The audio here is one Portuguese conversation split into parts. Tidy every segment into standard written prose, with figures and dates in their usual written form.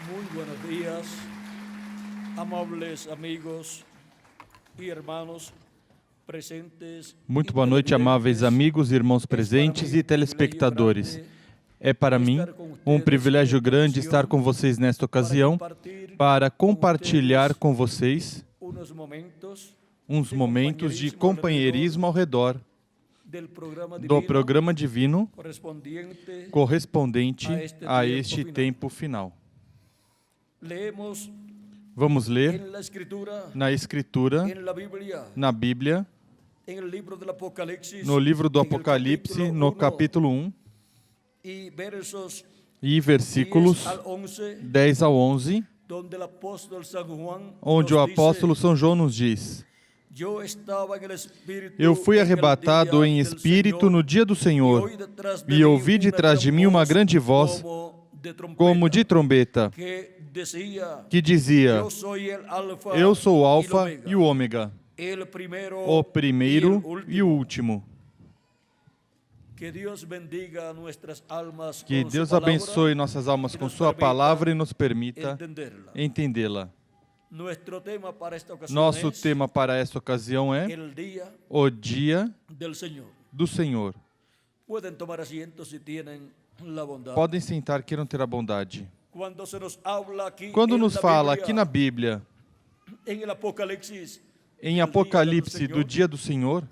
Muy buenos días, amables amigos e irmãos presentes. Muito boa noite, amáveis amigos, irmãos presentes e telespectadores. É para mim um privilégio grande estar com vocês nesta ocasião para compartilhar com vocês uns momentos de companheirismo ao redor do programa divino correspondente a este tempo final. Vamos ler na Escritura, na Bíblia, no livro do Apocalipse, no capítulo 1, e versículos 10 ao 11, onde o apóstolo São João nos diz: Eu fui arrebatado em espírito no dia do Senhor, e ouvi de trás de mim uma grande voz, como de trombeta, que dizia: Eu sou o Alfa e o Ômega, o primeiro e o último. Que Deus abençoe nossas almas com Sua palavra e nos permita entendê-la. Nosso tema para esta ocasião é o Dia do Senhor. Podem sentar, queiram ter a bondade. Quando nos fala aqui na Bíblia, em Apocalipse, do Dia do Senhor,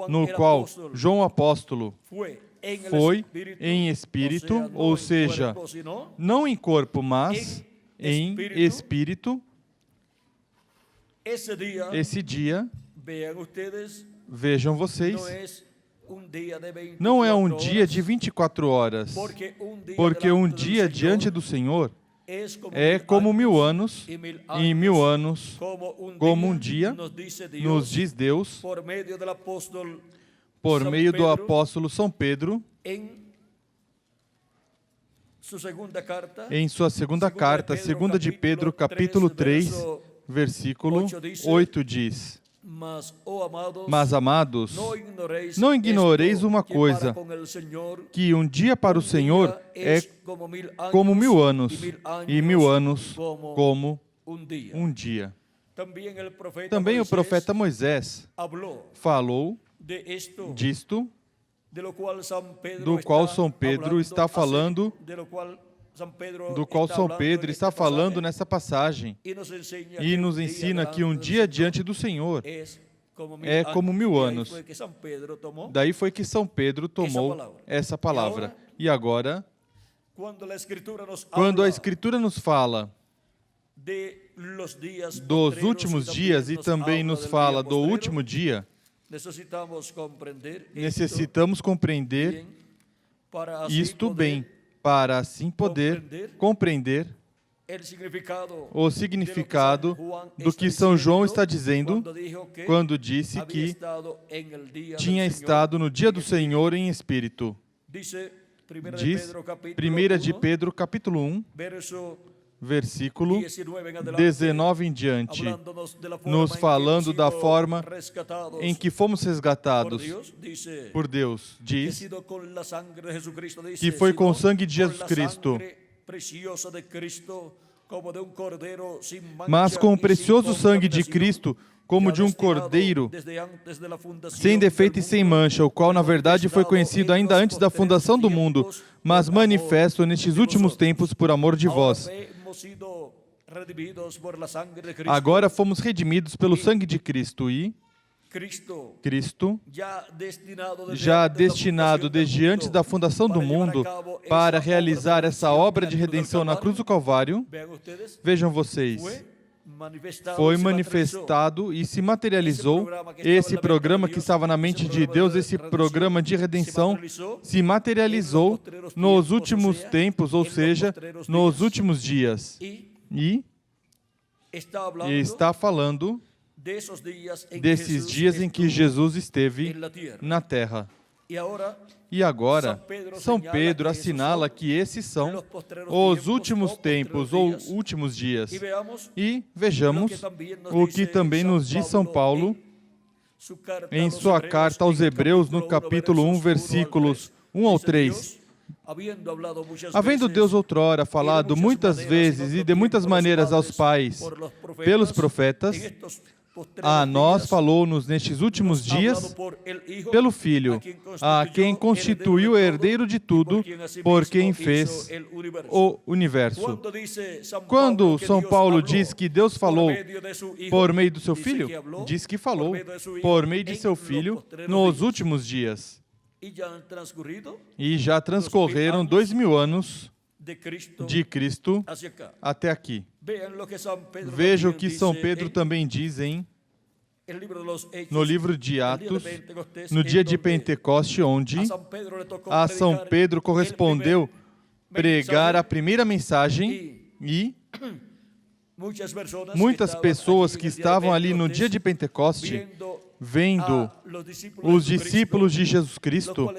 no qual João Apóstolo foi em espírito, ou seja, não em corpo, mas em espírito, esse dia, vejam vocês, não é um dia de 24 horas, porque um dia diante do Senhor é como 1000 anos, e 1000 anos como um dia, nos diz Deus, por meio do apóstolo São Pedro, em sua segunda carta, 2 de Pedro, capítulo 3, versículo 8 diz: Mas, amados, não ignoreis uma coisa, que um dia para o Senhor é como 1000 anos, e 1000 anos como um dia. Também o profeta Moisés falou disto, do qual São Pedro está falando, nessa passagem, e nos ensina que um dia diante do Senhor é como 1000 anos. Daí foi que São Pedro tomou essa palavra. E agora, quando a Escritura nos fala dos últimos dias e também nos fala do último dia, necessitamos compreender isto bem, para assim poder compreender o significado do que São João está dizendo quando disse que tinha estado no dia do Senhor em espírito. Diz 1 de Pedro, capítulo 1, versículo 19 em diante, nos falando da forma em que fomos resgatados por Deus. Diz que foi com o sangue de Jesus Cristo, mas com o precioso sangue de Cristo, como de um cordeiro, sem defeito e sem mancha, o qual, na verdade, foi conhecido ainda antes da fundação do mundo, mas manifesto nestes últimos tempos por amor de vós. Agora fomos redimidos pelo sangue de Cristo e Cristo, já destinado desde antes da fundação do mundo para realizar essa obra de redenção na cruz do Calvário, vejam vocês, foi manifestado e se materializou esse programa que estava na mente de Deus, esse programa de redenção, se materializou nos últimos tempos, ou seja, nos últimos dias. E está falando desses dias em que Jesus esteve na terra. E agora, São Pedro assinala que esses são os últimos tempos ou últimos dias. E vejamos o que também nos diz São Paulo em sua carta aos Hebreus, no capítulo 1, versículos 1 ao 3. Havendo Deus outrora falado muitas vezes e de muitas maneiras aos pais pelos profetas, a nós falou-nos nestes últimos dias pelo Filho, a quem constituiu o herdeiro de tudo, por quem fez o universo. Quando São Paulo diz que Deus falou por meio do seu Filho, diz que falou por meio de seu Filho nos últimos dias. E já transcorreram 2000 anos de Cristo até aqui. Veja o que São Pedro também diz no livro de Atos, no dia de Pentecoste, onde a São Pedro correspondeu pregar a primeira mensagem e muitas pessoas que estavam ali no dia de Pentecoste, vendo os discípulos de Jesus Cristo,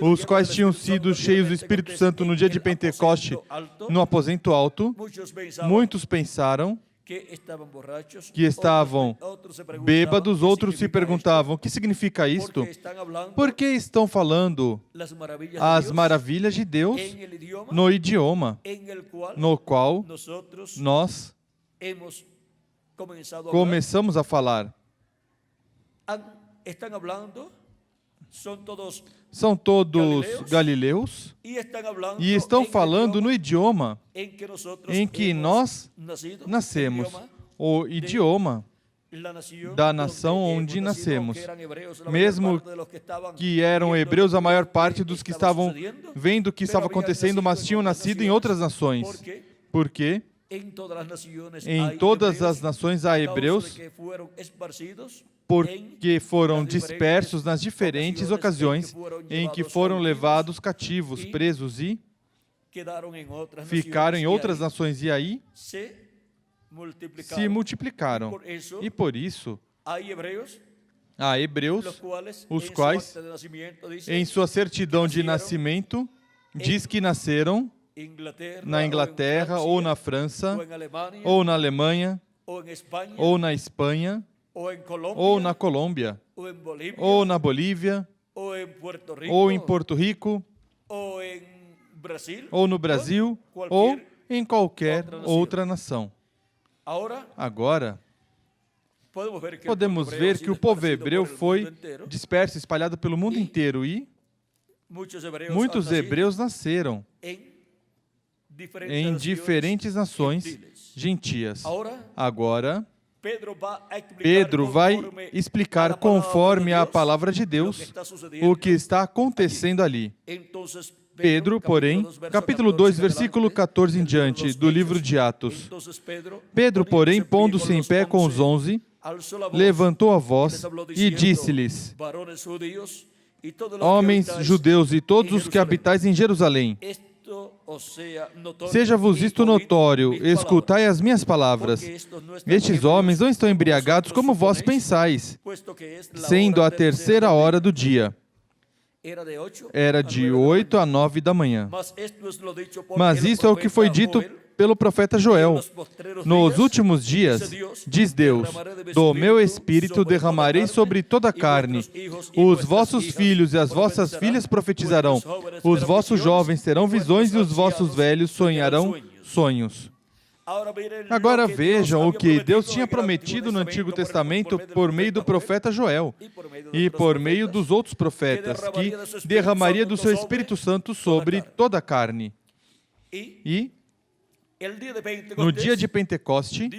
os quais tinham sido cheios do Espírito Santo no dia de Pentecoste, no aposento alto, muitos pensaram que estavam bêbados, outros se perguntavam, o que significa isto? Por que estão falando as maravilhas de Deus no idioma no qual nós começamos a falar? São todos galileus e estão falando no idioma em que nós nascemos, o idioma da nação onde nascemos. Mesmo que eram hebreus, a maior parte dos que estavam vendo o que estava acontecendo, mas tinham nascido em outras nações. Por quê? Em todas as nações há hebreus, porque foram dispersos nas diferentes ocasiões em que foram levados cativos, presos e ficaram em outras nações e aí se multiplicaram. E por isso há hebreus, os quais em sua certidão de nascimento diz que nasceram na Inglaterra, ou na França, ou na Alemanha, ou na Espanha, ou na Colômbia, ou na Bolívia, ou em Porto Rico, ou no Brasil, ou em qualquer outra nação. Agora, podemos ver que o povo hebreu foi disperso, espalhado pelo mundo inteiro, e muitos hebreus nasceram em diferentes nações gentias. Agora, Pedro vai explicar conforme a palavra de Deus o que está acontecendo ali. Pedro, porém, capítulo 2, versículo 14 em diante, do livro de Atos. Pedro, porém, pondo-se em pé com os 11, levantou a voz e disse-lhes: Homens judeus e todos os que habitais em Jerusalém, seja-vos isto notório, escutai as minhas palavras. Estes homens não estão embriagados como vós pensais, sendo a 3ª hora do dia. Era de 8 a 9 da manhã. Mas isto é o que foi dito pelo profeta Joel. Nos últimos dias, diz Deus, do meu Espírito derramarei sobre toda a carne. Os vossos filhos e as vossas filhas profetizarão. Os vossos jovens terão visões e os vossos velhos sonharão sonhos. Agora vejam o que Deus tinha prometido no Antigo Testamento por meio do profeta Joel e por meio dos outros profetas, que derramaria do seu Espírito Santo sobre toda a carne. E no dia de Pentecoste,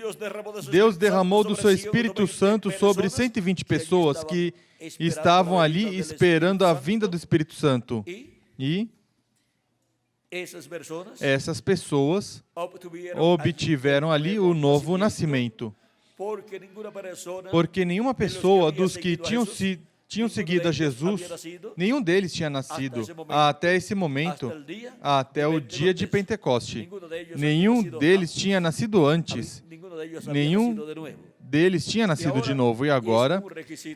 Deus derramou do seu Espírito Santo sobre 120 pessoas que estavam ali esperando a vinda do Espírito Santo. E essas pessoas obtiveram ali o novo nascimento. Porque nenhuma pessoa dos que tinham seguido a Jesus, nenhum deles tinha nascido até esse momento, até o dia de Pentecoste. Nenhum deles tinha nascido antes. Nenhum deles tinha nascido de novo. E agora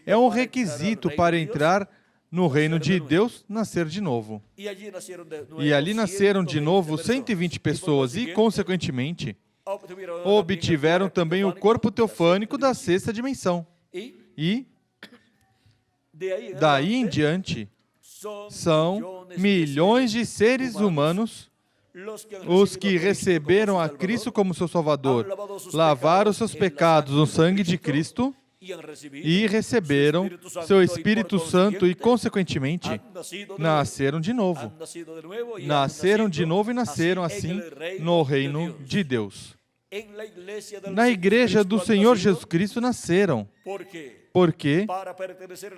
é um requisito para entrar no reino de Deus, nascer de novo. E ali nasceram de novo 120 pessoas e, consequentemente, obtiveram também o corpo teofânico da 6ª dimensão. E daí em diante, são milhões de seres humanos os que receberam a Cristo como seu Salvador, lavaram seus pecados no sangue de Cristo e receberam seu Espírito Santo e, consequentemente, nasceram de novo. Nasceram de novo e nasceram, assim, no reino de Deus. Na igreja do Senhor Jesus Cristo nasceram. Porque,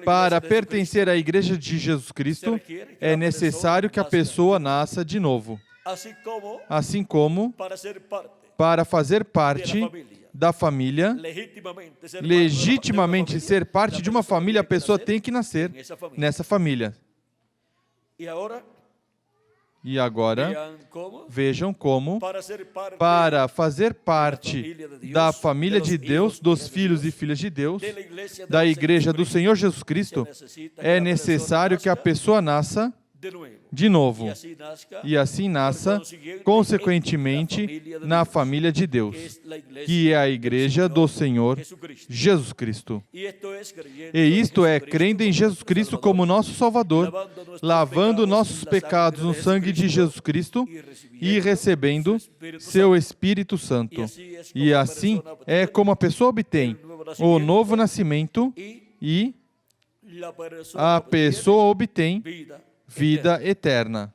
para pertencer à igreja de Jesus Cristo, é necessário que a pessoa nasça de novo. Assim como, para fazer parte da família, legitimamente ser parte de uma família, a pessoa tem que nascer nessa família. E agora, vejam como, para fazer parte da família de Deus, dos filhos e filhas de Deus, da igreja do Senhor Jesus Cristo, é necessário que a pessoa nasça de novo. E assim nasça, consequentemente, na família de Deus, que é a igreja do Senhor Jesus Cristo. E isto é, crendo em Jesus Cristo como nosso Salvador, lavando nossos pecados no sangue de Jesus Cristo e recebendo seu Espírito Santo. E assim é como a pessoa obtém o novo nascimento e a pessoa obtém vida eterna.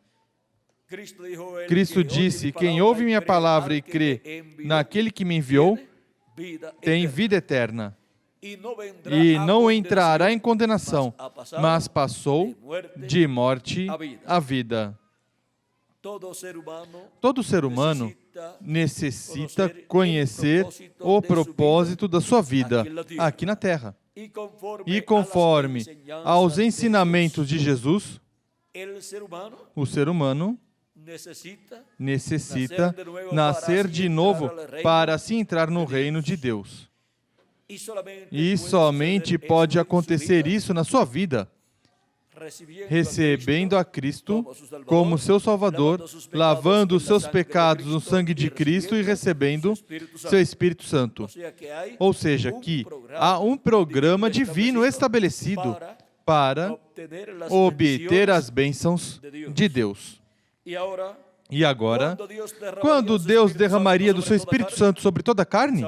Cristo disse: quem ouve minha palavra e crê naquele que me enviou, tem vida eterna. E não entrará em condenação, mas passou de morte à vida. Todo ser humano necessita conhecer o propósito da sua vida aqui na Terra. E conforme aos ensinamentos de Jesus, o ser humano necessita nascer de novo para assim entrar no reino de Deus. E somente pode acontecer isso na sua vida, recebendo a Cristo como seu Salvador, lavando os seus pecados no sangue de Cristo e recebendo seu Espírito Santo. Ou seja, que há um programa divino estabelecido para obter as bênçãos de Deus. E agora, quando Deus derramaria do seu Espírito Santo sobre toda a carne,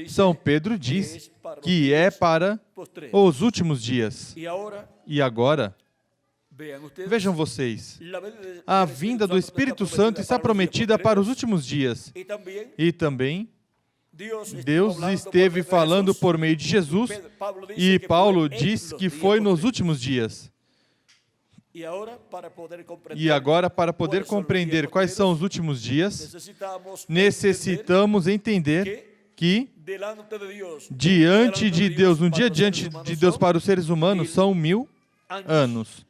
São Pedro diz que é para os últimos dias. E agora, vejam vocês, a vinda do Espírito Santo está prometida para os últimos dias. E também, Deus esteve falando por meio de Jesus, e Paulo diz que foi nos últimos dias. E agora, para poder compreender quais são os últimos dias, necessitamos entender que, diante de Deus, um dia diante de Deus para os seres humanos são 1000 anos.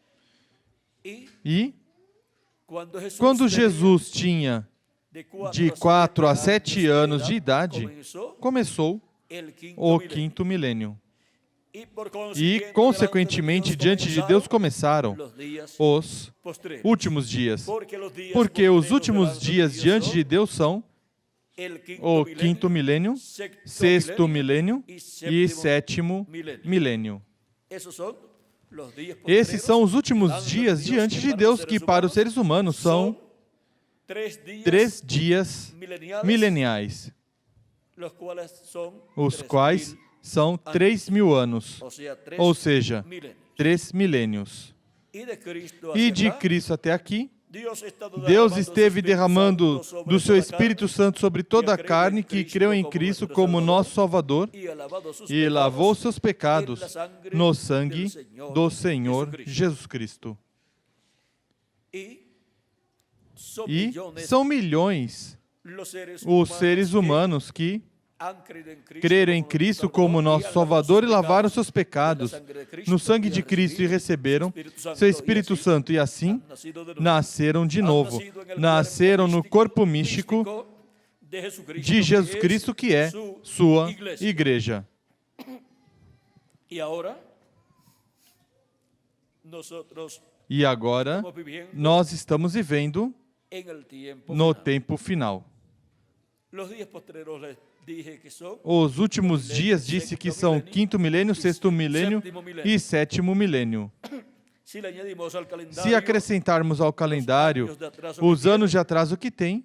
E, quando Jesus tinha de 4 a 7 anos de idade, começou o 5º milênio. E, consequentemente, diante de Deus começaram os últimos dias. Porque os últimos dias diante de Deus são o 5º milênio, 6º milênio e 7º milênio. Esses são os últimos dias diante de Deus, que para os seres humanos são 3 dias mileniais, os quais são 3.000 anos, ou seja, 3 milênios. E de Cristo até aqui, Deus esteve derramando do seu Espírito Santo sobre toda a carne que creu em Cristo como nosso Salvador e lavou seus pecados no sangue do Senhor Jesus Cristo. E são milhões os seres humanos que creram em Cristo como nosso Salvador e lavaram seus pecados no sangue de Cristo e receberam seu Espírito Santo e assim nasceram de novo. Nasceram no corpo místico de Jesus Cristo, que é sua igreja. E agora nós estamos vivendo no tempo final. Os últimos dias disse que são 5º milênio, 6º milênio e 7º milênio. Se acrescentarmos ao calendário os anos de atraso que tem,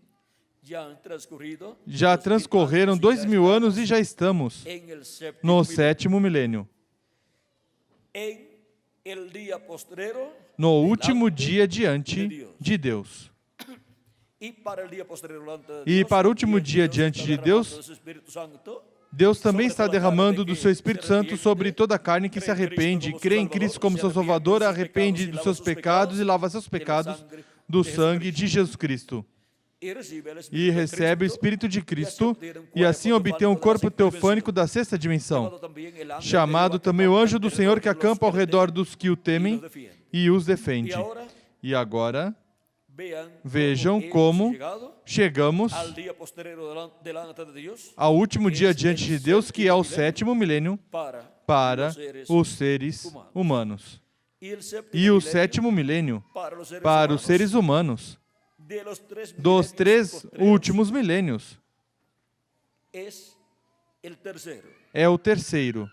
já transcorreram 2000 anos e já estamos no 7º milênio. No último dia diante de Deus. E para o último dia diante de Deus, Deus também está derramando do seu Espírito Santo sobre toda a carne que se arrepende, crê em Cristo como seu Salvador, arrepende dos seus pecados e lava seus pecados do sangue de Jesus Cristo. E recebe o Espírito de Cristo, e assim obtém um corpo teofânico da 6ª dimensão, chamado também o anjo do Senhor, que acampa ao redor dos que o temem e os defende. E agora, vejam como chegamos ao último dia diante de Deus, que é o 7º milênio para os seres humanos. E o 7º milênio para os seres humanos. Dos 3 últimos milênios. É o terceiro.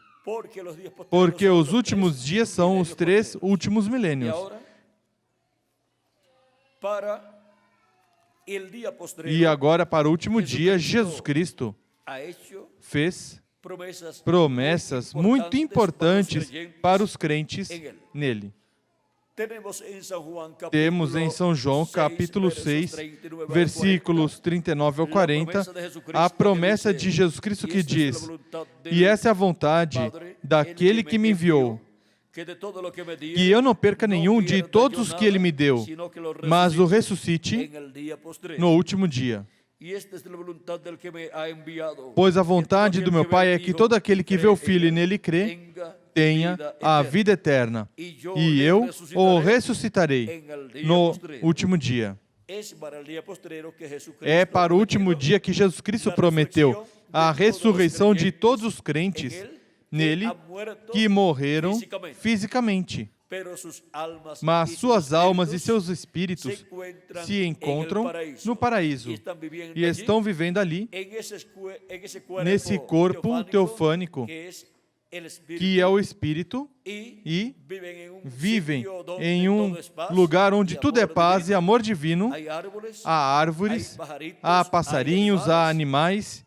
Porque os últimos dias são os 3 últimos milênios. E agora, para o último dia, Jesus Cristo fez promessas muito importantes para os crentes nele. Temos em São João, capítulo 6, versículos 39 ao 40, a promessa de Jesus Cristo que diz: "E essa é a vontade daquele que me enviou, que eu não perca nenhum de todos os que ele me deu, mas o ressuscite no último dia. Pois a vontade do meu Pai é que todo aquele que vê o Filho e nele crê, tenha a vida eterna, e eu o ressuscitarei no último dia." É para o último dia que Jesus Cristo prometeu a ressurreição de todos os crentes nele que morreram fisicamente, mas suas almas e seus espíritos se encontram no paraíso e estão vivendo ali, nesse corpo teofânico, que é o Espírito, e vivem em um lugar onde tudo é paz e amor divino. Há árvores, há passarinhos, há animais,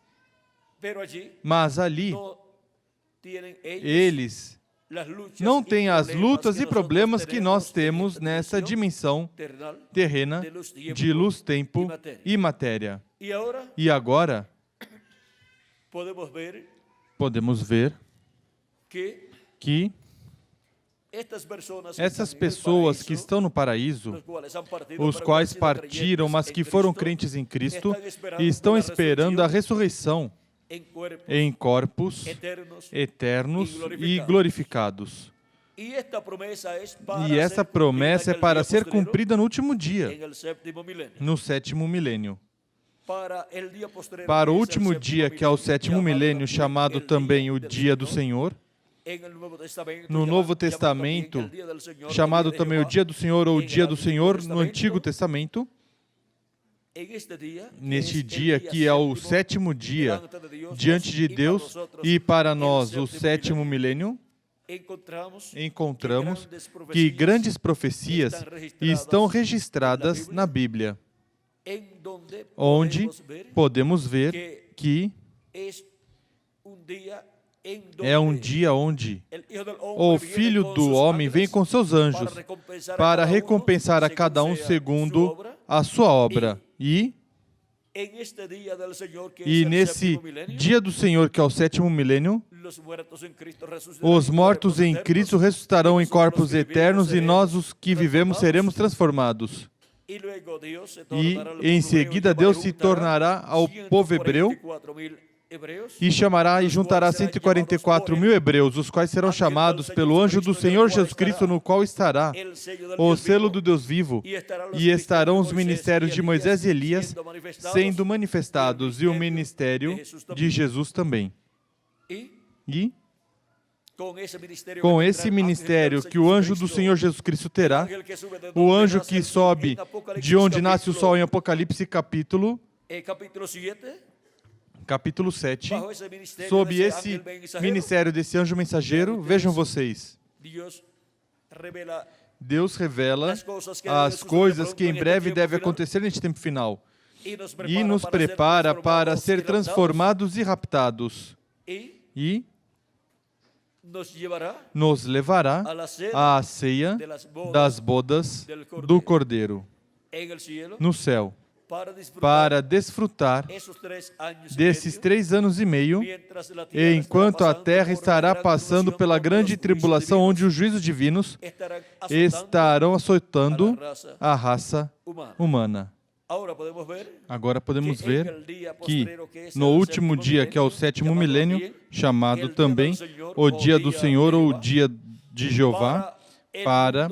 mas ali eles não têm as lutas e problemas que nós temos nessa dimensão terrena de luz, tempo e matéria. E agora podemos ver que essas pessoas que estão no paraíso, os quais partiram, mas que foram crentes em Cristo, e estão esperando a ressurreição em corpos eternos e glorificados. E essa promessa é para ser cumprida no último dia, no 7º milênio. Para o último dia, que é o 7º milênio, chamado também o Dia do Senhor, no Novo Testamento, chamado também o Dia do Senhor ou o Dia do Senhor no Antigo Testamento, neste dia, que é o 7º dia diante de Deus e para nós o 7º milênio, encontramos que grandes profecias estão registradas na Bíblia, onde podemos ver que é um dia onde o Filho do Homem vem com seus anjos para recompensar a cada um segundo a sua obra. E nesse dia do Senhor, que é o 7º milênio, os mortos em Cristo ressuscitarão em corpos eternos e nós, os que vivemos, seremos transformados. E em seguida Deus se tornará ao povo hebreu e chamará e juntará 144 mil hebreus, os quais serão chamados pelo anjo do Senhor Jesus Cristo, no qual estará o selo do Deus vivo, e estarão os ministérios de Moisés e Elias sendo manifestados, e o ministério de Jesus também. E com esse ministério que o anjo do Senhor Jesus Cristo terá, o anjo que sobe de onde nasce o sol em Apocalipse capítulo 7, sob esse ministério desse anjo mensageiro, vejam vocês, Deus revela as coisas que em breve devem acontecer neste tempo final e nos prepara para ser transformados e raptados e nos levará à ceia das bodas do Cordeiro no céu, para desfrutar desses 3 anos e meio, enquanto a terra estará passando pela grande tribulação, onde os juízos divinos estarão açoitando a raça humana. Agora podemos ver que no último dia, que é o 7º milênio, chamado também o dia do Senhor ou o dia de Jeová, para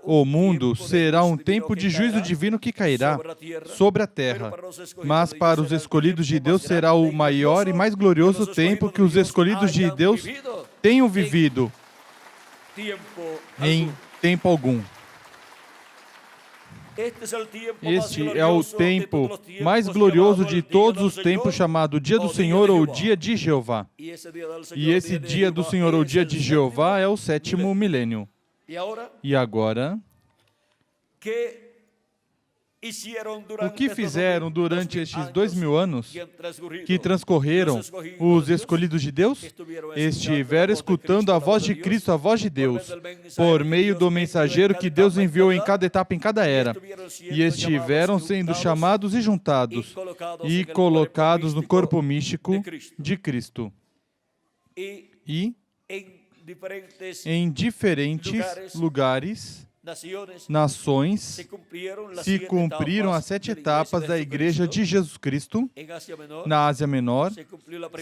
o mundo será um tempo de juízo divino que cairá sobre a terra, mas para os escolhidos de Deus será o maior e mais glorioso tempo que os escolhidos de Deus tenham vivido em tempo algum. Este é o tempo mais glorioso de todos os tempos, chamado Dia do Senhor ou Dia de Jeová. E esse Dia do Senhor ou Dia de Jeová é o 7º milênio. E agora, o que fizeram durante estes 2000 anos que transcorreram os escolhidos de Deus? Estiveram escutando a voz de Cristo, a voz de Deus, por meio do mensageiro que Deus enviou em cada etapa, em cada era. E estiveram sendo chamados e juntados e colocados no corpo místico de Cristo. E em diferentes lugares, nações, se cumpriram as 7 etapas da Igreja de Jesus Cristo. Na Ásia Menor,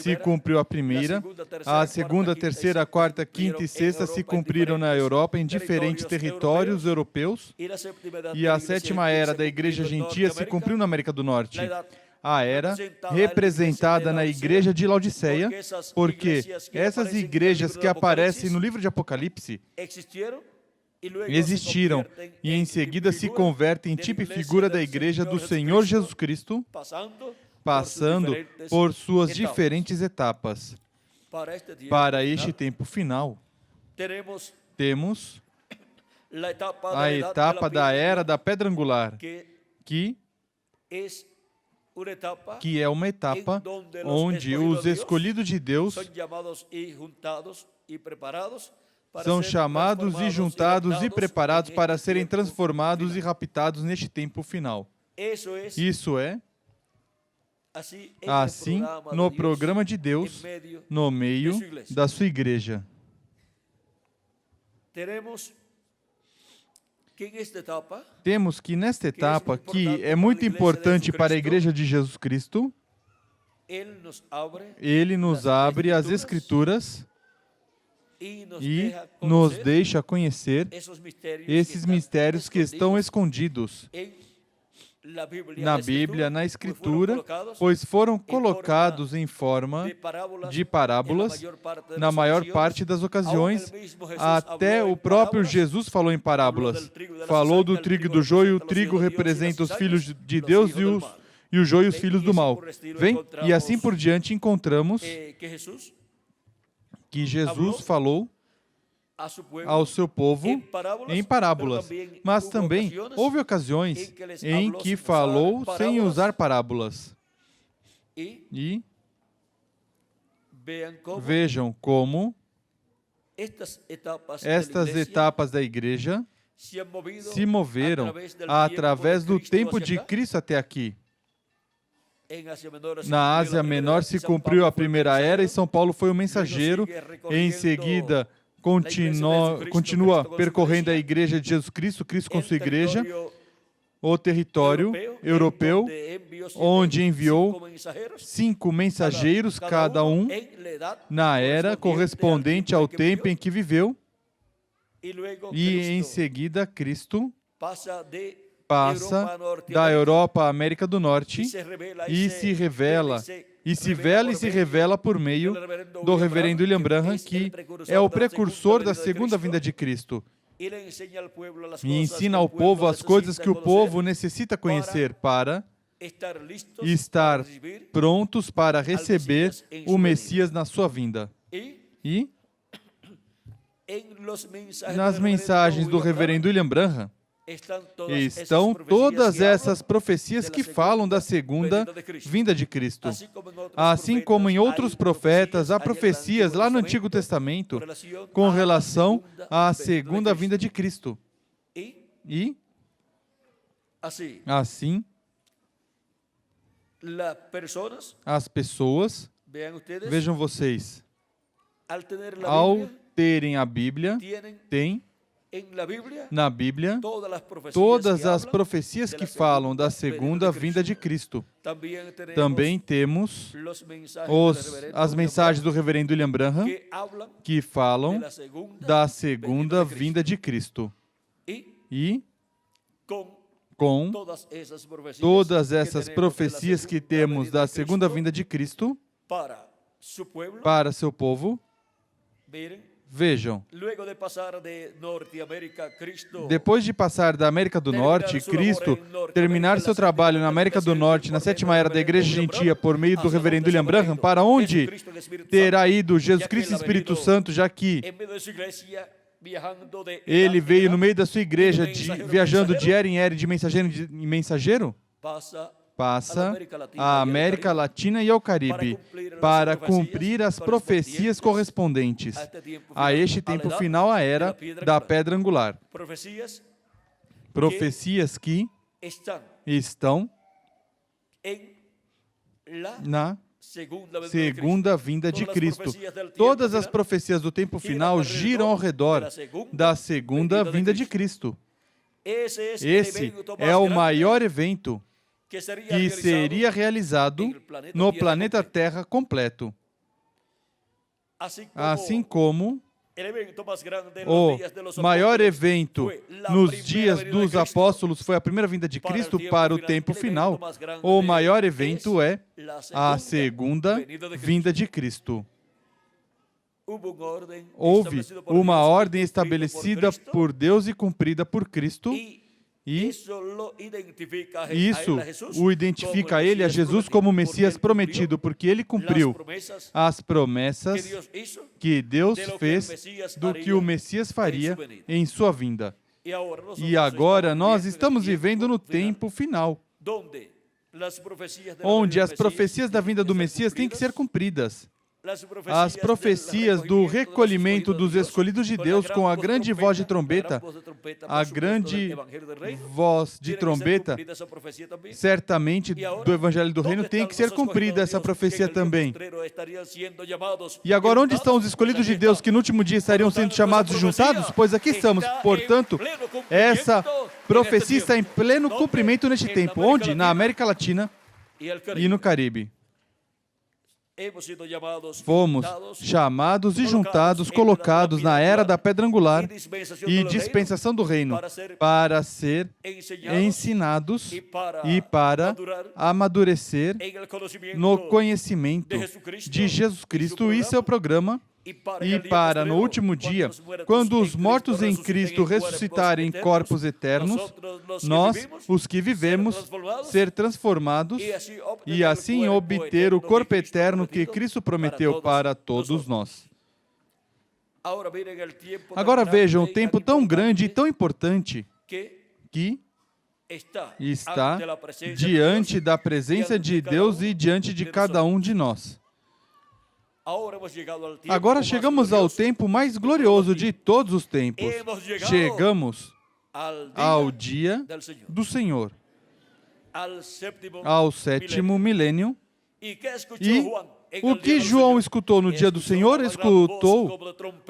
se cumpriu a primeira, a segunda, terceira, quarta, quinta e sexta se cumpriram na Europa, em diferentes territórios europeus, e a 7ª era da Igreja Gentia se cumpriu na América do Norte. A era representada na igreja de Laodiceia, porque essas igrejas que aparecem no livro de Apocalipse existiram e em seguida se convertem em tipo e figura da igreja do Senhor Jesus Cristo, passando por suas diferentes etapas. Para este tempo final, temos a etapa da era da pedra angular, que é uma etapa onde os escolhidos de Deus são chamados e juntados e preparados para serem transformados e raptados neste tempo final. Isso é assim no programa de Deus, no meio da sua igreja. Temos que nesta etapa, que é muito importante para a Igreja de Jesus Cristo, Ele nos abre as Escrituras e nos deixa conhecer esses mistérios que estão escondidos na Bíblia, na Escritura, pois foram colocados em forma de parábolas na maior parte das ocasiões. Até o próprio Jesus falou em parábolas. Falou do trigo e do joio. O trigo representa os filhos de Deus e o joio os filhos do mal. Vem? E assim por diante encontramos que Jesus falou ao seu povo em parábolas, mas também houve ocasiões em que falou sem usar parábolas. E vejam como estas etapas da igreja se moveram através do tempo de Cristo até aqui. Na Ásia Menor se cumpriu a primeira era e São Paulo foi o mensageiro. Em seguida, continua percorrendo a igreja de Jesus Cristo, Cristo com sua igreja, o território europeu, onde enviou 5 mensageiros, cada um na era correspondente ao tempo em que viveu. E em seguida, Cristo passa da Europa à América do Norte e se revela por meio do reverendo William Branham, que é o precursor da segunda vinda de Cristo. E ensina ao povo as coisas que o povo necessita conhecer para estar prontos para receber o Messias na sua vinda. E nas mensagens do reverendo William Branham, estão todas essas profecias que falam da segunda vinda de Cristo. Assim como em outros profetas, há profecias lá no Antigo Testamento com relação à segunda vinda de Cristo. E, assim, as pessoas, vejam vocês, ao terem a Bíblia, têm na Bíblia todas as profecias que falam da segunda vinda de Cristo. Também temos as mensagens do reverendo William Branham que falam da segunda vinda de Cristo. E com todas essas profecias que temos da segunda vinda de Cristo para seu povo, vejam, depois de passar da América do Norte, Cristo terminar seu trabalho na América do Norte, na sétima era da Igreja Gentia, por meio do reverendo William Branham, para onde terá ido Jesus Cristo e Espírito Santo, já que ele veio no meio da sua igreja, viajando de era em era, de mensageiro em mensageiro? Passa à América Latina e ao Caribe para cumprir as profecias correspondentes a este tempo final, a era da pedra angular. Profecias que estão na segunda vinda de Cristo. Todas as profecias do tempo final giram ao redor da segunda vinda de Cristo. Esse é o maior evento que seria realizado no planeta Terra completo. Assim como o maior evento nos dias dos apóstolos foi a primeira vinda de Cristo para o tempo final, o maior evento é a segunda vinda de Cristo. Houve uma ordem estabelecida por Deus e cumprida por Cristo, e isso o identifica ele, a Jesus, como o Messias prometido, porque ele cumpriu as promessas que Deus fez do que o Messias faria em sua vinda. E agora nós estamos vivendo no tempo final, onde as profecias da vinda do Messias têm que ser cumpridas. As profecias do recolhimento dos escolhidos de Deus com a grande voz de trombeta, a grande voz de trombeta, certamente do Evangelho do Reino, tem que ser cumprida essa profecia também. E agora, onde estão os escolhidos de Deus que no último dia estariam sendo chamados e juntados? Pois aqui estamos. Portanto, essa profecia está em pleno cumprimento neste tempo. Onde? Na América Latina e no Caribe. Fomos chamados e juntados, colocados na era da pedra angular e dispensação do reino, para ser ensinados e para amadurecer no conhecimento de Jesus Cristo e seu programa, e para, no último dia, quando os mortos em Cristo ressuscitarem em corpos eternos, nós, os que vivemos, ser transformados e assim obter o corpo eterno que Cristo prometeu para todos nós. Agora vejam o tempo tão grande e tão importante que está diante da presença de Deus e diante de cada um de nós. Agora chegamos ao tempo mais glorioso de todos os tempos. Chegamos ao dia do Senhor, ao sétimo milênio. E o que João escutou no dia do Senhor? Escutou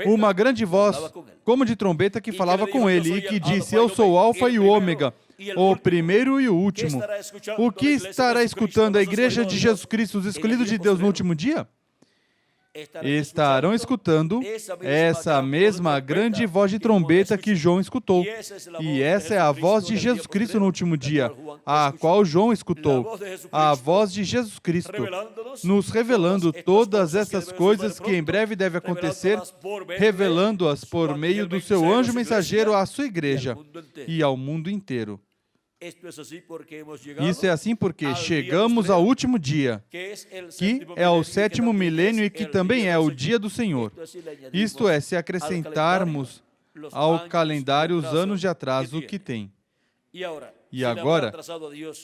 uma grande voz, como de trombeta, que falava com ele e que disse: Eu sou o Alfa e o Ômega, o primeiro e o último. O que estará escutando a igreja de Jesus Cristo, os escolhidos de Deus, no último dia? Estarão escutando essa mesma grande voz de trombeta que João escutou. E essa é a voz de Jesus Cristo no último dia, a qual João escutou. A voz de Jesus Cristo, nos revelando todas essas coisas que em breve devem acontecer, revelando-as por meio do seu anjo mensageiro à sua igreja e ao mundo inteiro. Isso é assim porque chegamos ao último dia, que é o sétimo milênio e que também é o dia do Senhor. Isto é, se acrescentarmos ao calendário os anos de atraso que tem. E agora,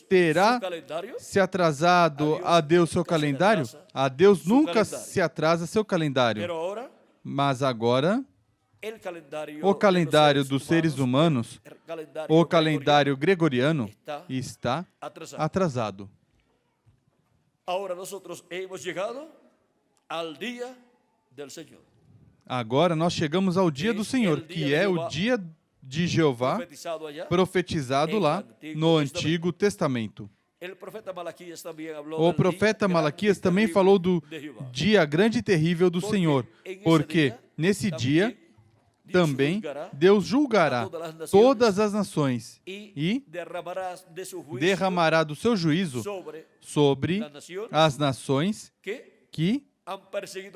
terá se atrasado a Deus seu calendário? A Deus nunca se atrasa seu calendário. Mas agora, o calendário dos seres humanos, o calendário gregoriano, está atrasado. Agora nós chegamos ao dia do Senhor, que é o dia de Jeová, profetizado lá no Antigo Testamento. O profeta Malaquias também falou do dia grande e terrível do Senhor, porque nesse dia também Deus julgará todas as nações e derramará do seu juízo sobre as nações que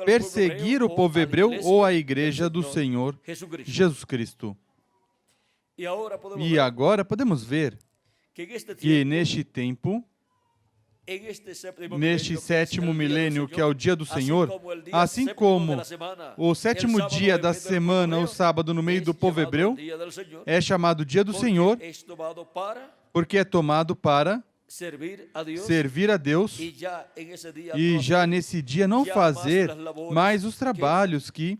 perseguiram o povo hebreu ou a igreja do Senhor Jesus Cristo. E agora podemos ver que neste tempo, neste sétimo milênio, que é o dia do Senhor, assim como o sétimo dia da semana, o sábado, no meio do povo hebreu, é chamado dia do Senhor, porque é tomado para servir a Deus e já nesse dia não fazer mais os trabalhos que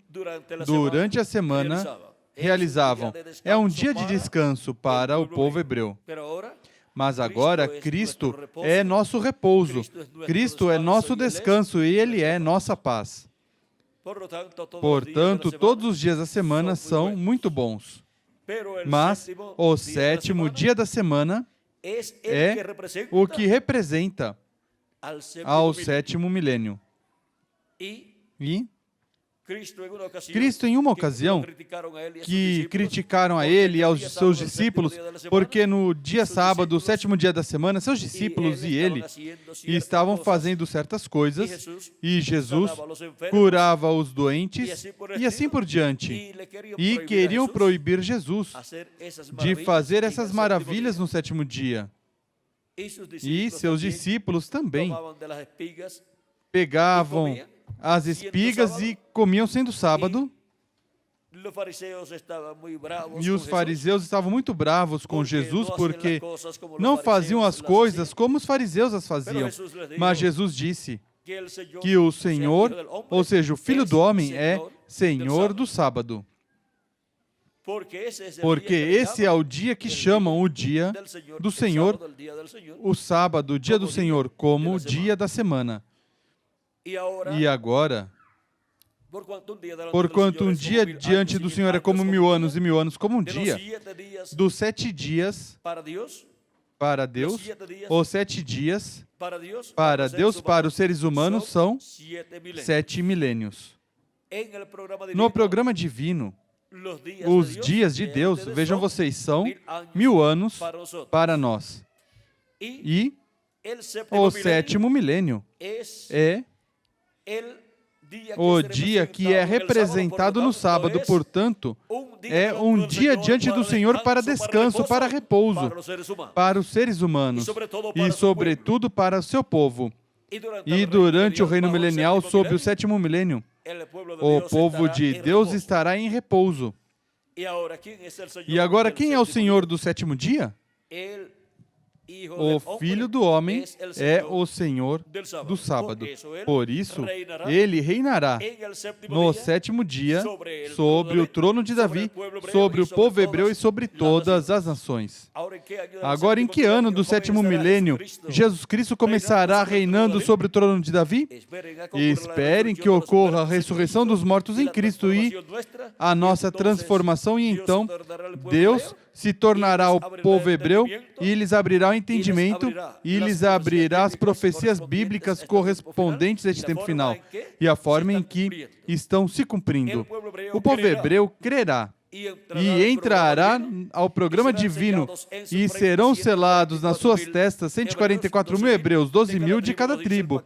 durante a semana realizavam. É um dia de descanso para o povo hebreu. Mas agora, Cristo é nosso repouso. Cristo é nosso descanso e Ele é nossa paz. Portanto, todos os dias da semana são muito bons. Mas o sétimo dia da semana é o que representa ao sétimo milênio. E Cristo, em uma ocasião, que criticaram a Ele e aos seus discípulos, porque no dia sábado, o sétimo dia da semana, seus discípulos e Ele estavam fazendo certas coisas, e Jesus curava os doentes, e assim por diante. E queriam proibir Jesus de fazer essas maravilhas no sétimo dia. E seus discípulos também pegavam as espigas e comiam sendo sábado. E os fariseus estavam muito bravos com Jesus porque não faziam as coisas como os fariseus as faziam. Mas Jesus disse que o Senhor, ou seja, o Filho do Homem, é Senhor do sábado. Porque esse é o dia que chamam o dia do Senhor, o sábado, o dia do Senhor, como o dia da semana. E agora, porquanto um dia diante do Senhor é como 1000 anos, e 1000 anos como um dia, dos 7 dias para Deus, os 7 dias para Deus, para os seres humanos, são 7 milênios. No programa divino, os dias de Deus, vejam vocês, são 1000 anos para nós. E o sétimo milênio é o dia que é representado no sábado, portanto, é um dia diante do Senhor para descanso, para repouso, para os seres humanos e, sobretudo, para o seu povo. E durante o reino milenial, sob o sétimo milênio, o povo de Deus estará em repouso. E agora, quem é o Senhor do sétimo dia? O Filho do Homem é o Senhor do sábado. Por isso, Ele reinará no sétimo dia sobre o trono de Davi, sobre o povo hebreu e sobre todas as nações. Agora, em que ano do sétimo milênio Jesus Cristo começará reinando sobre o trono de Davi? E esperem que ocorra a ressurreição dos mortos em Cristo e a nossa transformação, e então Deus se tornará o povo hebreu e lhes abrirá o entendimento e lhes abrirá as profecias bíblicas correspondentes a este tempo final e a forma em que estão se cumprindo. O povo hebreu crerá e entrará ao programa divino e serão selados nas suas testas 144.000 hebreus, 12.000 de cada tribo.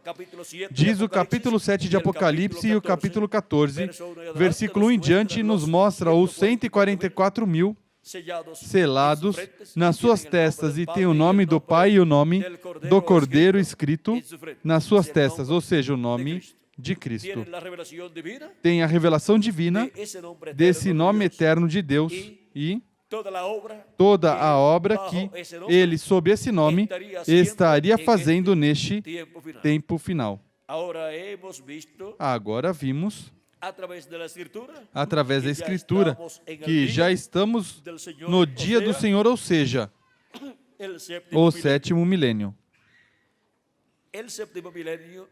Diz o capítulo 7 de Apocalipse, e o capítulo 14, versículo 1 em diante, nos mostra os 144.000 selados nas suas testas, e tem o nome do Pai e o nome do Cordeiro escrito nas suas testas, ou seja, o nome de Cristo. Tem a revelação divina desse nome eterno de Deus e toda a obra que ele, sob esse nome, estaria fazendo neste tempo final. Agora vimos, através da Escritura, que já estamos no dia do Senhor, ou seja, o 7º milênio.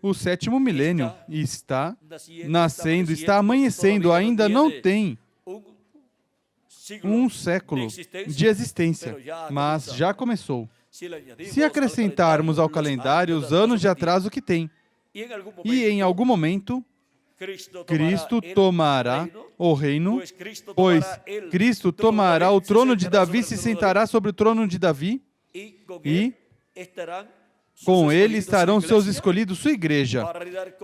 O 7º milênio está nascendo, está amanhecendo, ainda não tem um século de existência, mas já começou. Se acrescentarmos ao calendário os anos de atraso que tem, e em algum momento Cristo tomará o reino, pois Cristo tomará o trono de Davi, se sentará sobre o trono de Davi, e com ele estarão seus escolhidos, sua igreja,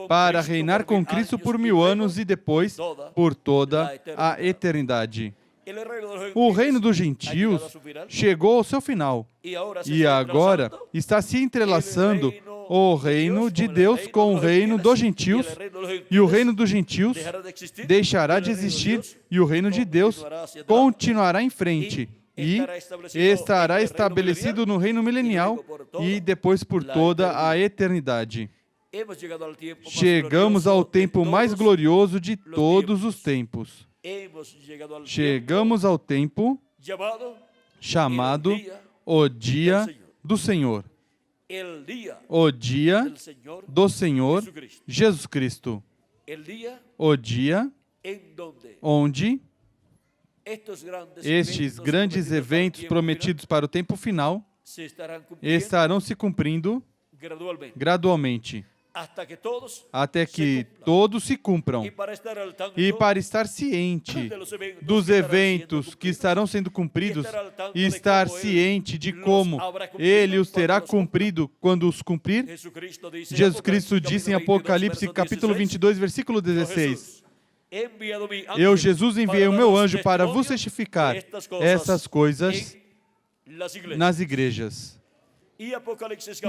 para reinar com Cristo por 1000 anos e depois por toda a eternidade. O reino dos gentios chegou ao seu final e agora está se entrelaçando o reino de Deus com o reino dos gentios, e o reino dos gentios deixará de existir e o reino de Deus continuará em frente e estará estabelecido no reino milenial e depois por toda a eternidade. Chegamos ao tempo mais glorioso de todos os tempos. Chegamos ao tempo chamado o dia do Senhor. O dia do Senhor Jesus Cristo. O dia onde estes grandes eventos prometidos para o tempo final estarão se cumprindo gradualmente, até que todos se cumpram. E para estar ciente dos eventos que estarão sendo cumpridos, e estar ciente de como ele os terá cumprido quando os cumprir, Jesus Cristo disse em Apocalipse, capítulo 22, versículo 16, eu, Jesus, enviei o meu anjo para vos testificar essas coisas nas igrejas. E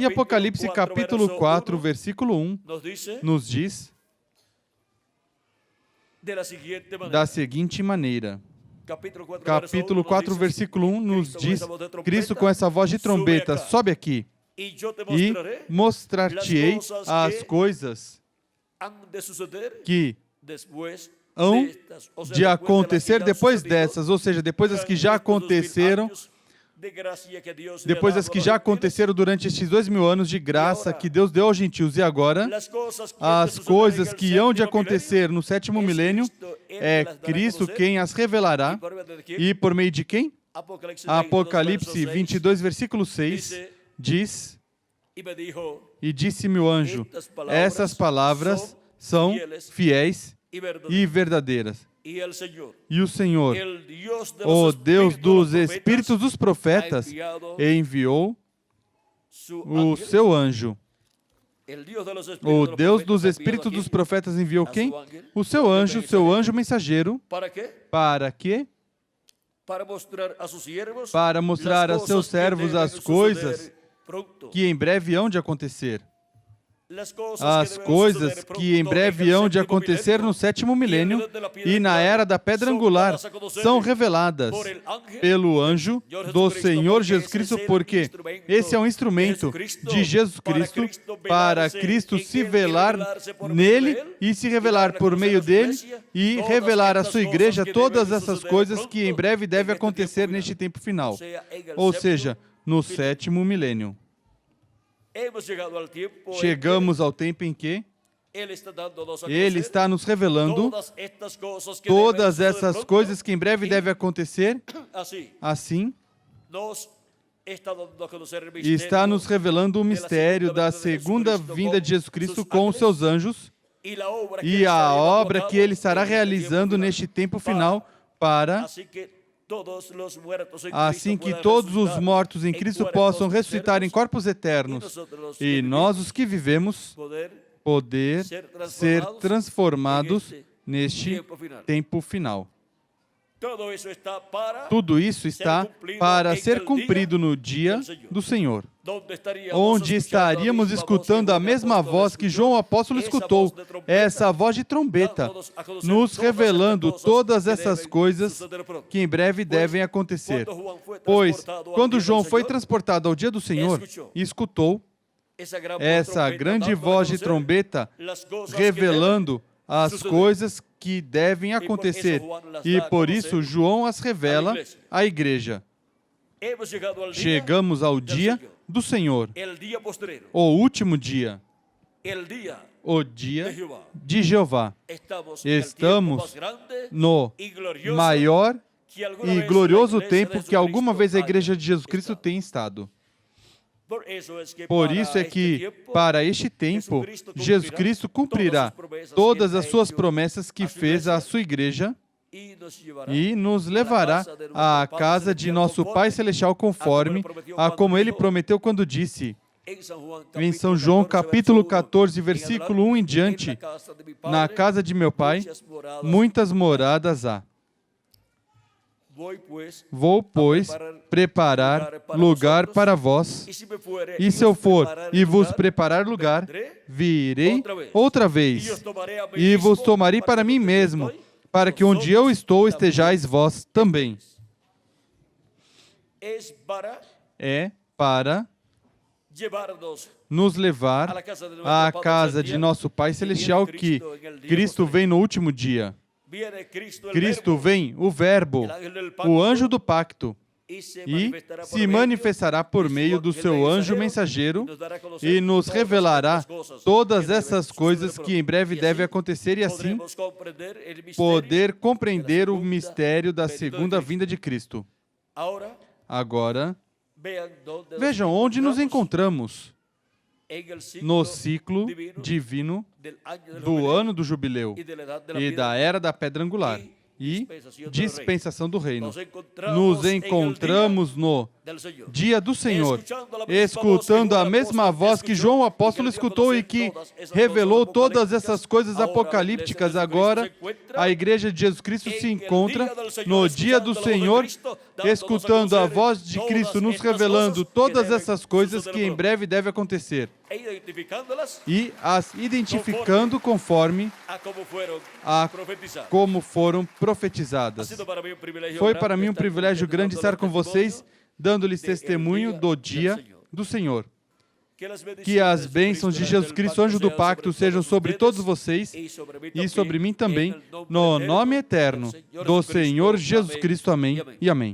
Apocalipse capítulo 4, versículo 1, nos diz da seguinte maneira. Capítulo 4, versículo 1 nos diz, Cristo com essa voz de trombeta, sobe aqui, e mostrar-te-ei as coisas que hão de acontecer depois dessas, ou seja, depois das que já aconteceram, depois das que já aconteceram durante estes 2000 anos de graça que Deus deu aos gentios. E agora, as coisas que hão de acontecer no 7º milênio, é Cristo quem as revelará. E por meio de quem? Apocalipse 22, versículo 6, diz, e disse-me o anjo, essas palavras são fiéis e verdadeiras. E o Senhor, o Deus dos espíritos dos profetas, enviou o seu anjo. O Deus dos espíritos dos profetas enviou quem? O seu anjo mensageiro. Para quê? Para mostrar a seus servos as coisas que em breve hão de acontecer. As coisas que em breve hão de acontecer no 7º milênio e na era da pedra angular são reveladas pelo anjo do Senhor Jesus Cristo, porque esse é um instrumento de Jesus Cristo para Cristo se revelar nele e se revelar por meio dele e revelar à sua igreja todas essas coisas que em breve devem acontecer neste tempo final, ou seja, no 7º milênio. Chegamos ao tempo em que Ele está nos revelando todas essas coisas que em breve devem acontecer. Assim, está nos revelando o mistério da segunda vinda de Jesus Cristo com os seus anjos e a obra que Ele estará realizando neste tempo final para... assim que todos os mortos em Cristo possam ressuscitar em corpos eternos e nós, os que vivemos, poder ser transformados neste tempo final. Tudo isso está para ser cumprido no dia do Senhor, onde estaríamos escutando a mesma voz que João apóstolo escutou, essa voz de trombeta, nos revelando todas essas coisas que em breve devem acontecer. Pois, quando João foi transportado ao dia do Senhor e escutou essa grande voz de trombeta revelando as coisas que devem acontecer, e por isso João as revela à igreja. Chegamos ao dia do Senhor, o último dia, o dia de Jeová. Estamos no maior e glorioso tempo que alguma vez a Igreja de Jesus Cristo tem estado. Por isso é que, para este tempo, Jesus Cristo cumprirá todas as suas promessas que fez à sua igreja e nos levará à casa de nosso Pai Celestial conforme a como Ele prometeu quando disse, em São João capítulo 14, versículo 1 em diante, na casa de meu Pai, muitas moradas há. Vou, pois, preparar lugar para vós, e se eu for e vos preparar lugar, virei outra vez, e vos tomarei para mim mesmo, para que onde eu estou estejais vós também. É para nos levar à casa de nosso Pai Celestial que Cristo vem no último dia. Cristo vem, o Verbo, o anjo do pacto, e se manifestará por meio do seu anjo mensageiro e nos revelará todas essas coisas que em breve devem acontecer e assim poder compreender o mistério da segunda vinda de Cristo. Agora, vejam onde nos encontramos. No ciclo divino do ano do jubileu e da era da pedra angular e dispensação do reino. Nos encontramos no dia do Senhor, escutando a mesma voz que João apóstolo escutou e que revelou todas essas coisas apocalípticas. Agora, a Igreja de Jesus Cristo se encontra no dia do Senhor, escutando a voz de Cristo nos revelando todas essas coisas que em breve devem acontecer e as identificando conforme a como foram profetizadas. Foi para mim um privilégio grande estar com vocês, dando-lhes testemunho do dia do Senhor. Que as bênçãos de Jesus Cristo, anjo do pacto, sejam sobre todos vocês e sobre mim também, no nome eterno do Senhor Jesus Cristo. Amém e amém.